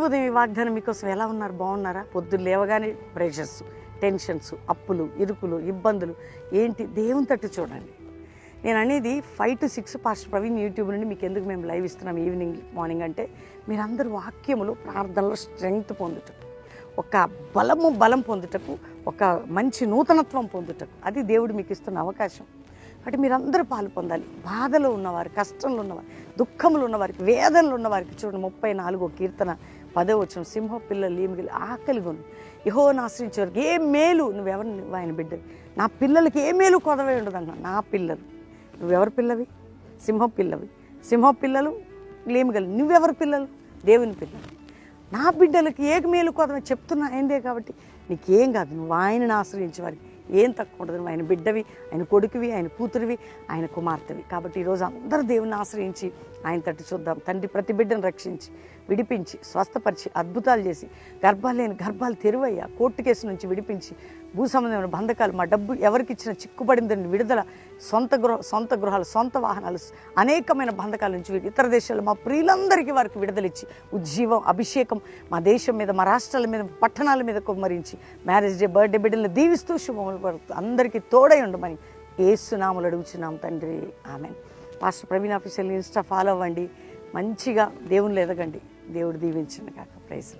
ఉదయం ఈ వాగ్దానం మీకోసం ఎలా ఉన్నారు? బాగున్నారా? పొద్దున్న లేవగానే ప్రెషర్స్, టెన్షన్స్, అప్పులు, ఇరుకులు, ఇబ్బందులు ఏంటి? దేవుని తట్టు చూడండి. నేను అనేది 5 to 6 పాస్టర్ ప్రవీణ్ యూట్యూబ్ నుండి మీకు ఎందుకు మేము లైవ్ ఇస్తున్నాం ఈవినింగ్ మార్నింగ్ అంటే, మీరందరూ వాక్యములు ప్రార్థనలో స్ట్రెంగ్త్ పొందుటకు, ఒక బలం పొందుటకు, ఒక మంచి నూతనత్వం పొందుటకు, అది దేవుడు మీకు ఇస్తున్న అవకాశం. కాబట్టి మీరందరూ పాలు పొందాలి. బాధలో ఉన్నవారు, కష్టంలో ఉన్నవారు, దుఃఖములు ఉన్నవారికి, వేదనలు ఉన్నవారికి చూడండి 34వ కీర్తన 10వ వచనం, సింహ పిల్లలు లీమిగిలి ఆకలిగొని యెహోవాను ఆశ్రయించేవారికి ఏ మేలు, నువ్వెవరు? ఆయన బిడ్డ, నా పిల్లలకి ఏ మేలు కొదవే ఉండదు అన్న. నా పిల్లలు, నువ్వెవరి పిల్లవి? సింహ పిల్లవి. సింహ పిల్లలు లేమిగలి, నువ్వెవరి పిల్లలు? దేవుని పిల్లలు. నా బిడ్డలకి ఏ మేలు కొదవ చెప్తున్నా అయిందే. కాబట్టి నీకేం కాదు, నువ్వు ఆయనను ఆశ్రయించే వారికి ఏం తక్కువ ఉండదు. నువ్వు ఆయన బిడ్డవి, ఆయన కొడుకువి, ఆయన కూతురివి, ఆయన కుమార్తెవి. కాబట్టి ఈరోజు అందరూ దేవుని ఆశ్రయించి ఆయన తట్టు చూద్దాం. తండ్రి ప్రతి బిడ్డను రక్షించి, విడిపించి, స్వస్థపరిచి, అద్భుతాలు చేసి, గర్భాలు లేని గర్భాలు తెరువయ్యా, కోర్టు కేసు నుంచి విడిపించి, భూ సంబంధమైన బంధకాలు, మా డబ్బు ఎవరికి ఇచ్చిన చిక్కుబడిందని విడుదల, సొంత గృహాలు, సొంత వాహనాలు, అనేకమైన బంధకాల నుంచి ఇతర దేశాలు మా ప్రియులందరికీ వారికి విడుదలిచ్చి, ఉజ్జీవం, అభిషేకం మా దేశం మీద, మా రాష్ట్రాల మీద, పట్టణాల మీద కుమ్మరించి, మ్యారేజ్ డే, బర్త్డే బిడ్డలను దీవిస్తూ శుభములు పడుతూ అందరికీ తోడై ఉండమని యేసు నామములో అడుగుచున్నాం తండ్రి, ఆమేన్. Pastor Praveen official insta follow అవ్వండి. మంచిగా దేవునిలో ఎదగండి. దేవుడు దీవించును గాక. ప్రైజ్.